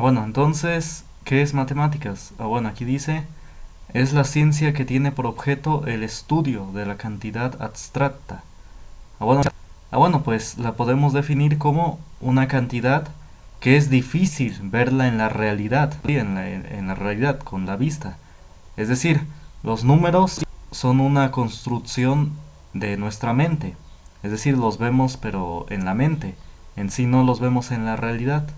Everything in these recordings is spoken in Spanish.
Bueno, entonces, ¿qué es matemáticas? Bueno, aquí dice, es la ciencia que tiene por objeto el estudio de la cantidad abstracta. Bueno, pues la podemos definir como una cantidad que es difícil verla en la realidad, sí, en la realidad, con la vista. Es decir, los números son una construcción de nuestra mente. Es decir, los vemos pero en la mente. En sí no los vemos en la realidad.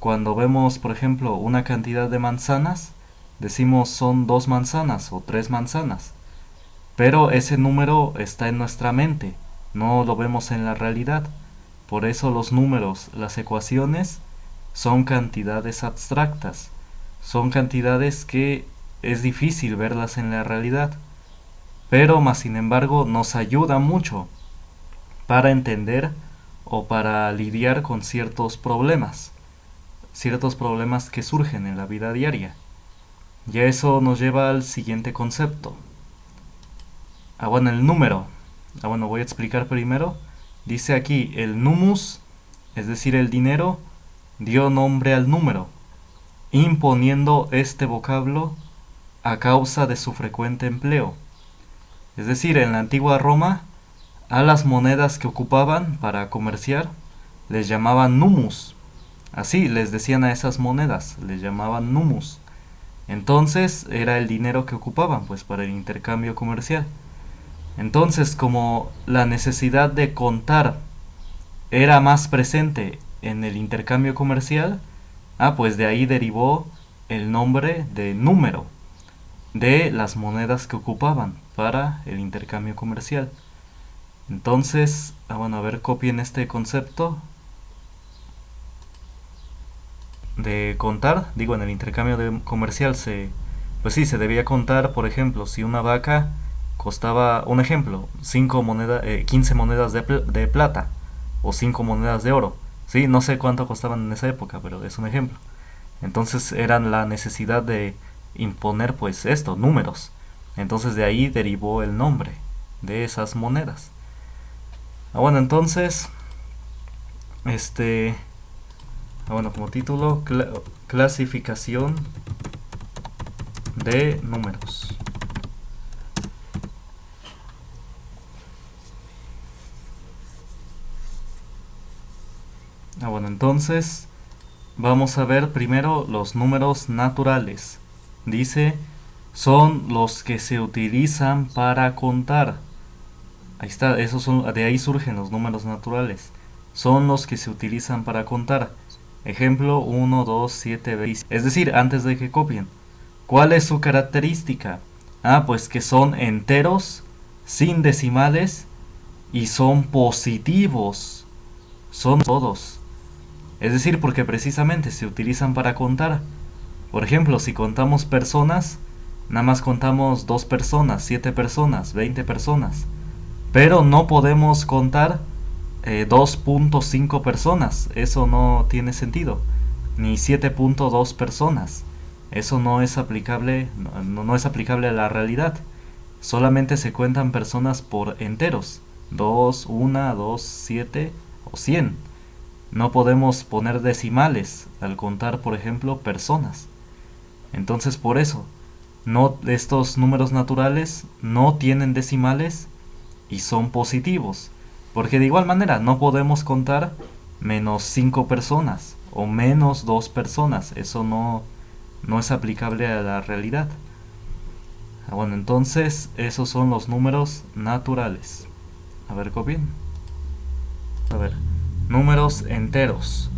Cuando vemos, por ejemplo, una cantidad de manzanas, decimos son 2 manzanas o 3 manzanas. Pero ese número está en nuestra mente, no lo vemos en la realidad. Por eso los números, las ecuaciones, son cantidades abstractas. Son cantidades que es difícil verlas en la realidad. Pero más sin embargo nos ayuda mucho para entender o para lidiar con ciertos problemas que surgen en la vida diaria. Y eso nos lleva al siguiente concepto. Bueno, el número. Bueno, voy a explicar primero. Dice aquí, el numus, es decir, el dinero, dio nombre al número, imponiendo este vocablo a causa de su frecuente empleo. Es decir, en la antigua Roma, a las monedas que ocupaban para comerciar les llamaban numus. Así les decían a esas monedas, les llamaban numus. Entonces era el dinero que ocupaban pues para el intercambio comercial. Entonces, como la necesidad de contar era más presente en el intercambio comercial, pues de ahí derivó el nombre de número de las monedas que ocupaban para el intercambio comercial. Entonces, a ver, copien este concepto de contar. Digo, en el intercambio comercial pues sí, se debía contar, por ejemplo, si una vaca costaba, un ejemplo, 15 monedas de plata o 5 monedas de oro. Sí, no sé cuánto costaban en esa época, pero es un ejemplo. Entonces eran la necesidad de imponer pues esto, números. Entonces de ahí derivó el nombre de esas monedas. Bueno, entonces, este, como título, clasificación de números. Bueno, entonces vamos a ver primero los números naturales. Dice, son los que se utilizan para contar. Ahí está, de ahí surgen los números naturales. Son los que se utilizan para contar. Ejemplo 1, 2, 7, 20. Es decir, antes de que copien. ¿Cuál es su característica? Pues que son enteros, sin decimales y son positivos. Son todos. Es decir, porque precisamente se utilizan para contar. Por ejemplo, si contamos personas, nada más contamos 2 personas, 7 personas, 20 personas. Pero no podemos contar 2.5 personas. Eso no tiene sentido. Ni 7.2 personas. Eso no es aplicable, no es aplicable a la realidad. Solamente se cuentan personas por enteros. 2, 1, 2, 7 o 100. No podemos poner decimales al contar, por ejemplo, personas. Entonces, por eso, estos números naturales no tienen decimales y son positivos. Porque de igual manera no podemos contar menos 5 personas o menos 2 personas. Eso no es aplicable a la realidad. Bueno, entonces esos son los números naturales. A ver, copien. A ver, números enteros.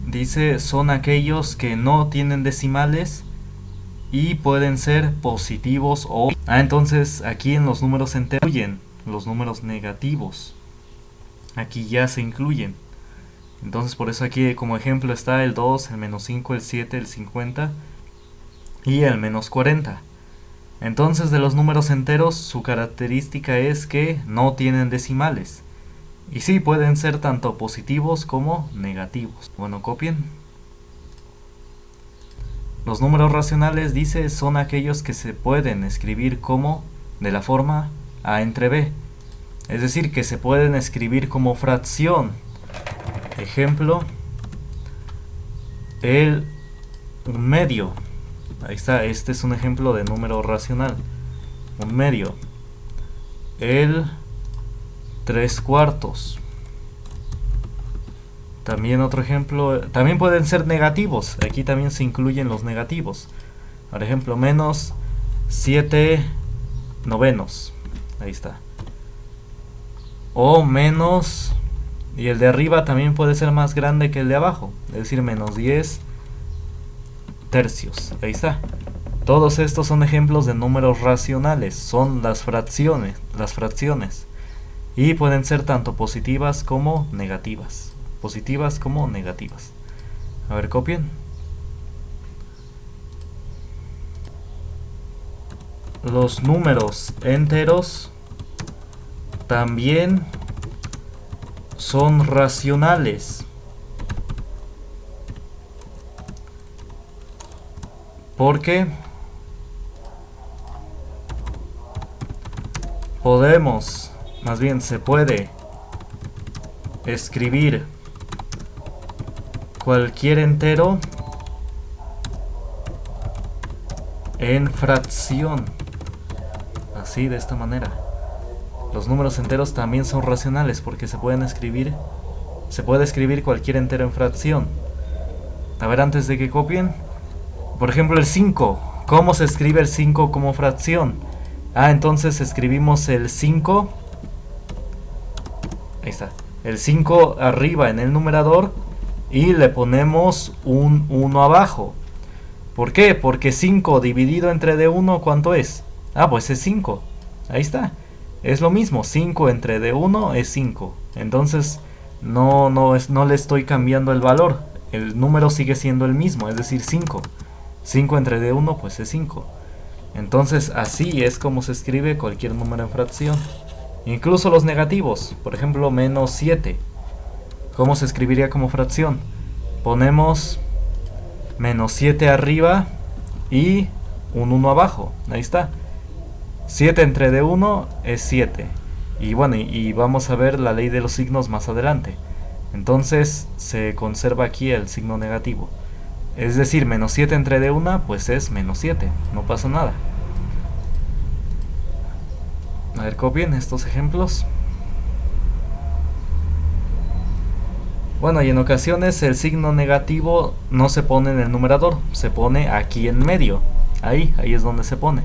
Dice, son aquellos que no tienen decimales y pueden ser positivos o... entonces aquí en los números enteros incluyen los números negativos. Aquí ya se incluyen. Entonces por eso aquí como ejemplo está el 2, el menos 5, el 7, el 50 y el menos 40. Entonces de los números enteros su característica es que no tienen decimales. Y sí, pueden ser tanto positivos como negativos. Bueno, copien. Los números racionales, dice, son aquellos que se pueden escribir como de la forma a entre b. Es decir, que se pueden escribir como fracción. Ejemplo, el Un medio. Ahí está, este es un ejemplo de número racional. Un medio. El 3/4. También otro ejemplo, también pueden ser negativos. Aquí también se incluyen los negativos. Por ejemplo, menos 7/9. Ahí está. O menos, y el de arriba también puede ser más grande que el de abajo, es decir, menos 10/3. Ahí está. Todos estos son ejemplos de números racionales, son las fracciones. Y pueden ser tanto positivas como negativas. Positivas como negativas. A ver, copien. Los números enteros también son racionales, porque podemos, más bien se puede escribir cualquier entero en fracción, así, de esta manera. Los números enteros también son racionales porque se puede escribir cualquier entero en fracción. A ver, antes de que copien, por ejemplo, el 5. ¿Cómo se escribe el 5 como fracción? Entonces escribimos el 5. Ahí está. El 5 arriba en el numerador y le ponemos un 1 abajo. ¿Por qué? Porque 5 dividido entre D1, ¿cuánto es? Pues es 5. Ahí está. Es lo mismo, 5 entre D1 es 5. Entonces no le estoy cambiando el valor. El número sigue siendo el mismo, es decir, 5. 5 entre D1 pues es 5. Entonces así es como se escribe cualquier número en fracción. Incluso los negativos, por ejemplo, menos 7. ¿Cómo se escribiría como fracción? Ponemos menos 7 arriba y un 1 abajo. Ahí está. 7 entre D1 es 7. Y bueno, y vamos a ver la ley de los signos más adelante. Entonces se conserva aquí el signo negativo. Es decir, menos 7 entre D1 pues es menos 7. No pasa nada. A ver, copien estos ejemplos. Bueno, y en ocasiones el signo negativo no se pone en el numerador, se pone aquí en medio. Ahí es donde se pone.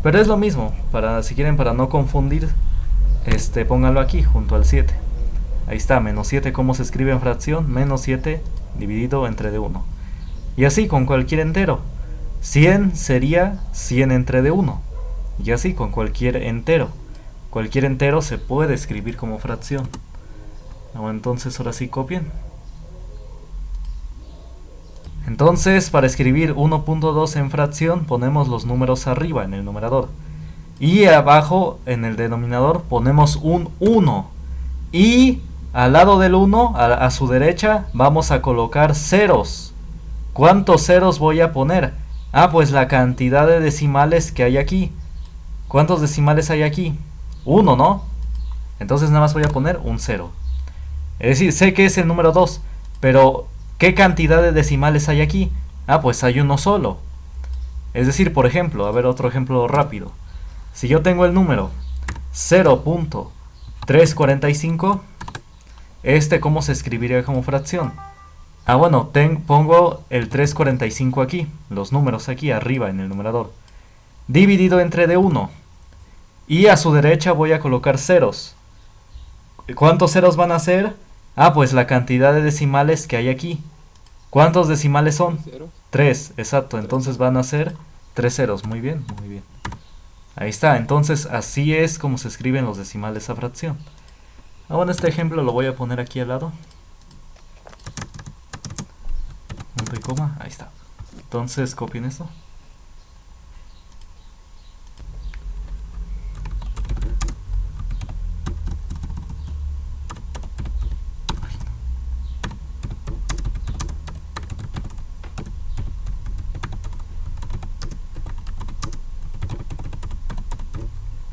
Pero es lo mismo, si quieren, para no confundir, pónganlo aquí, junto al 7. Ahí está, menos 7, ¿cómo se escribe en fracción? Menos 7 dividido entre D1. Y así con cualquier entero. 100 sería 100 entre D1. Y así con cualquier entero. Cualquier entero se puede escribir como fracción. Entonces ahora sí copien. Entonces, para escribir 1.2 en fracción, ponemos los números arriba en el numerador. Y abajo, en el denominador, ponemos un 1. Y al lado del 1, a su derecha, vamos a colocar ceros. ¿Cuántos ceros voy a poner? Pues la cantidad de decimales que hay aquí. ¿Cuántos decimales hay aquí? 1, ¿no? Entonces nada más voy a poner un 0. Es decir, sé que es el número 2, pero ¿qué cantidad de decimales hay aquí? Pues hay uno solo. Es decir, por ejemplo, a ver otro ejemplo rápido. Si yo tengo el número 0.345, ¿cómo se escribiría como fracción? Bueno, pongo el 345 aquí, los números aquí arriba en el numerador, dividido entre D1. Y a su derecha voy a colocar ceros. ¿Cuántos ceros van a ser? Pues la cantidad de decimales que hay aquí. ¿Cuántos decimales son? 3, exacto. Entonces van a ser 3 ceros. Muy bien, muy bien. Ahí está. Entonces así es como se escriben los decimales a fracción. Bueno, este ejemplo lo voy a poner aquí al lado. Punto y coma. Ahí está. Entonces copien esto.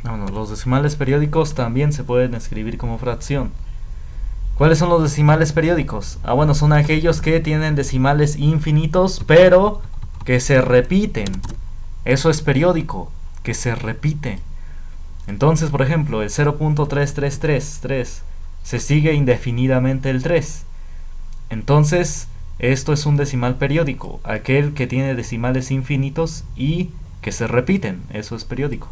Bueno, los decimales periódicos también se pueden escribir como fracción. ¿Cuáles son los decimales periódicos? Ah, bueno, son aquellos que tienen decimales infinitos, pero que se repiten. Eso es periódico, que se repite. Entonces, por ejemplo, el 0.3333 se sigue indefinidamente el 3. Entonces, esto es un decimal periódico, aquel que tiene decimales infinitos y que se repiten. Eso es periódico.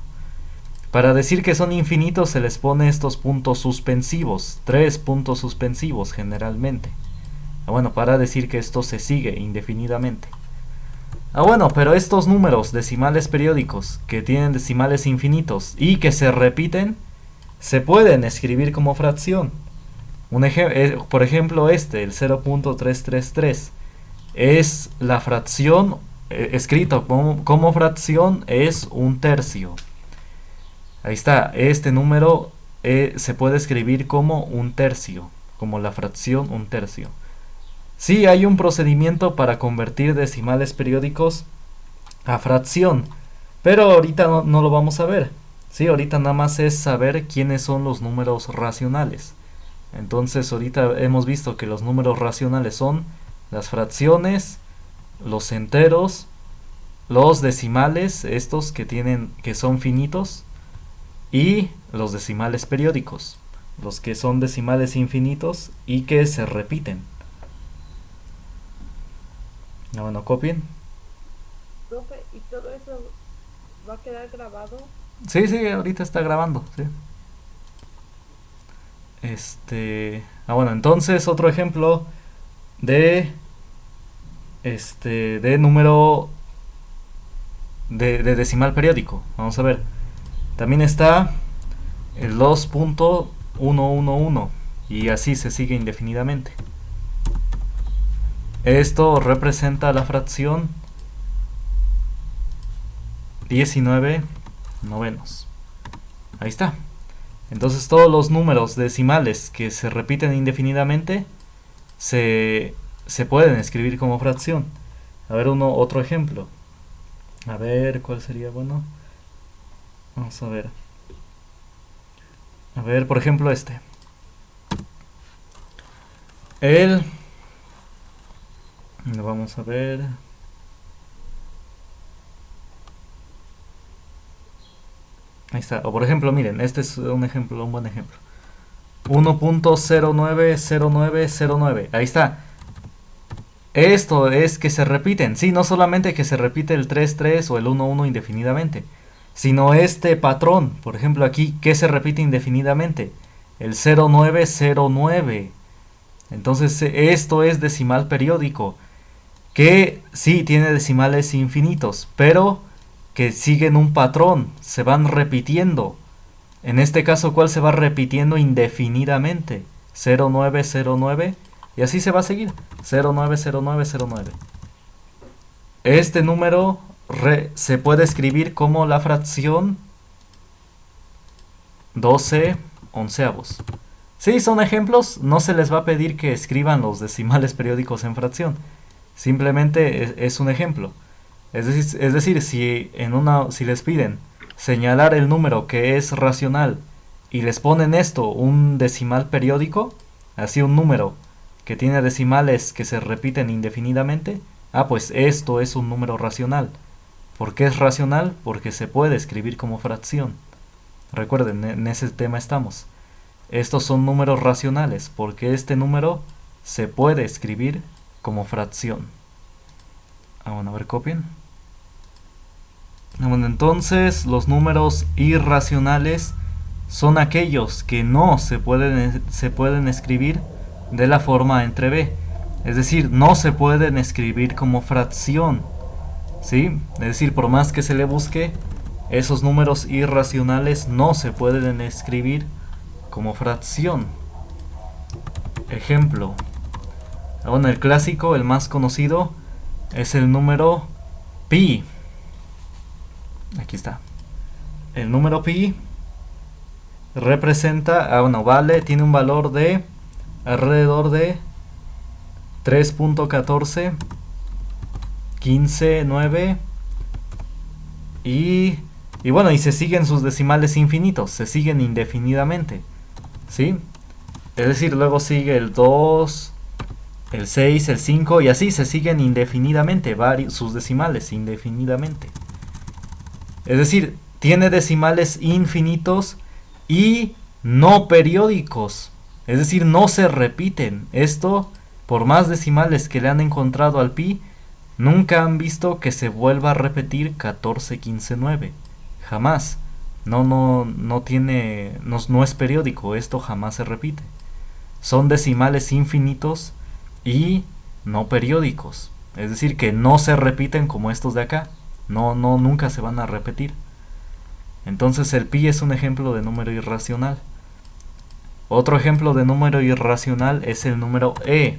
Para decir que son infinitos se les pone estos puntos suspensivos, 3 puntos suspensivos generalmente. Bueno, para decir que esto se sigue indefinidamente. Bueno, pero estos números decimales periódicos que tienen decimales infinitos y que se repiten, se pueden escribir como fracción. Por ejemplo, este, el 0.333, es la fracción, escrito como fracción, es un tercio. Ahí está, este número se puede escribir como un tercio, como la fracción un tercio. Sí, hay un procedimiento para convertir decimales periódicos a fracción, pero ahorita no lo vamos a ver. Sí, ahorita nada más es saber quiénes son los números racionales. Entonces ahorita hemos visto que los números racionales son las fracciones, los enteros, los decimales, estos que son finitos, y los decimales periódicos, los que son decimales infinitos y que se repiten. Bueno, copien. Profe, ¿y todo eso va a quedar grabado? Sí, ahorita está grabando, sí. Bueno, entonces otro ejemplo de de número de decimal periódico. Vamos a ver. También está el 2.111 y así se sigue indefinidamente. Esto representa la fracción 19 novenos. Ahí está. Entonces todos los números decimales que se repiten indefinidamente se pueden escribir como fracción. A ver, otro ejemplo. A ver, ¿cuál sería bueno? Vamos a ver. A ver, por ejemplo, este. Lo vamos a ver. Ahí está. O por ejemplo, miren, este es un buen ejemplo. 1.090909. Ahí está. Esto es que se repiten. Sí, no solamente que se repite el 33 o el 11 indefinidamente, sino este patrón. Por ejemplo, aquí, que se repite indefinidamente, el 0909. Entonces, esto es decimal periódico, que sí tiene decimales infinitos, pero que siguen un patrón, se van repitiendo. En este caso, ¿cuál se va repitiendo indefinidamente? 0909, y así se va a seguir. 090909. Este número se puede escribir como la fracción 12 onceavos. Sí, son ejemplos, no se les va a pedir que escriban los decimales periódicos en fracción. Simplemente es un ejemplo. Es decir, si les piden señalar el número que es racional y les ponen esto, un decimal periódico, así un número que tiene decimales que se repiten indefinidamente, pues esto es un número racional. ¿Por qué es racional? Porque se puede escribir como fracción. Recuerden, en ese tema estamos. Estos son números racionales, porque este número se puede escribir como fracción. Bueno, a ver, copien. Bueno, entonces los números irracionales son aquellos que no se pueden escribir de la forma entre b. Es decir, no se pueden escribir como fracción. ¿Sí? Es decir, por más que se le busque, esos números irracionales no se pueden escribir como fracción. Ejemplo. Bueno, el clásico, el más conocido, es el número pi. Aquí está. El número pi representa, tiene un valor de alrededor de 3.14, 15,9 y bueno, y se siguen sus decimales infinitos, se siguen indefinidamente, ¿sí? Es decir, luego sigue el 2, el 6, el 5 y así se siguen indefinidamente, sus decimales indefinidamente. Es decir, tiene decimales infinitos y no periódicos. Es decir, no se repiten. Esto, por más decimales que le han encontrado al pi, nunca han visto que se vuelva a repetir 14, 15, 9. Jamás. No tiene, no es periódico. Esto jamás se repite. Son decimales infinitos y no periódicos. Es decir, que no se repiten como estos de acá. Nunca se van a repetir. Entonces el pi es un ejemplo de número irracional. Otro ejemplo de número irracional es el número e.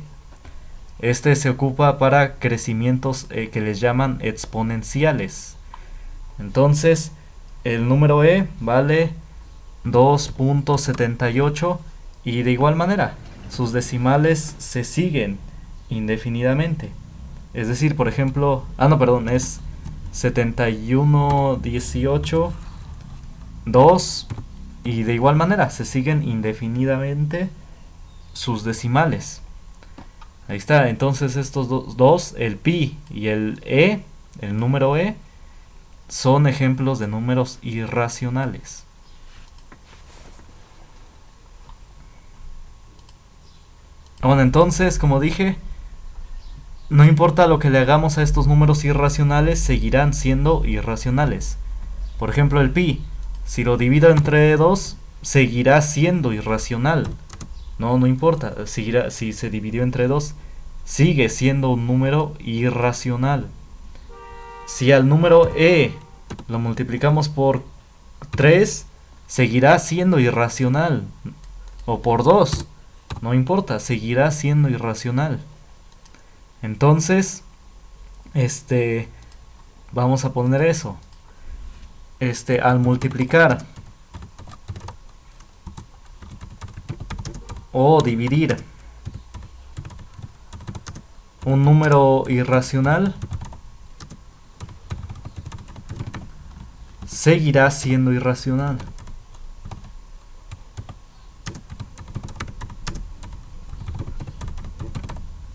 Este se ocupa para crecimientos que les llaman exponenciales. Entonces el número e vale 2.78 y de igual manera sus decimales se siguen indefinidamente. Es decir, por ejemplo, es 71, 18, 2 y de igual manera se siguen indefinidamente sus decimales. Ahí está, entonces estos dos, el pi y el e, el número e, son ejemplos de números irracionales. Bueno, entonces, como dije, no importa lo que le hagamos a estos números irracionales, seguirán siendo irracionales. Por ejemplo, el pi, si lo divido entre 2, seguirá siendo irracional. No importa, seguirá, si se dividió entre 2, sigue siendo un número irracional. Si al número e lo multiplicamos por 3, seguirá siendo irracional. O por 2, no importa, seguirá siendo irracional. Entonces, vamos a poner eso. Al multiplicar o dividir un número irracional, seguirá siendo irracional.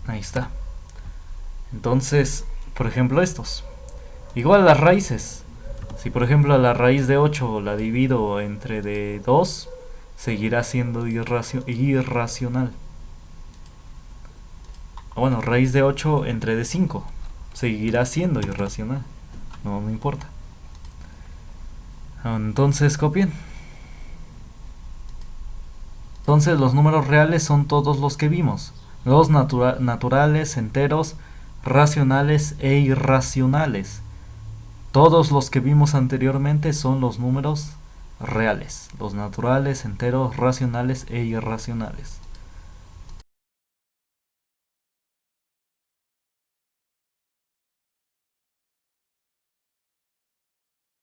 Ahí está. Entonces, por ejemplo, estos. Igual las raíces. Si por ejemplo la raíz de 8 la divido entre de 2, seguirá siendo irracional. Bueno, raíz de 8 entre de 5, seguirá siendo irracional. No importa. Entonces copien. Entonces los números reales son todos los que vimos. Los naturales, enteros, racionales e irracionales. Todos los que vimos anteriormente son los números reales. Los naturales, enteros, racionales e irracionales.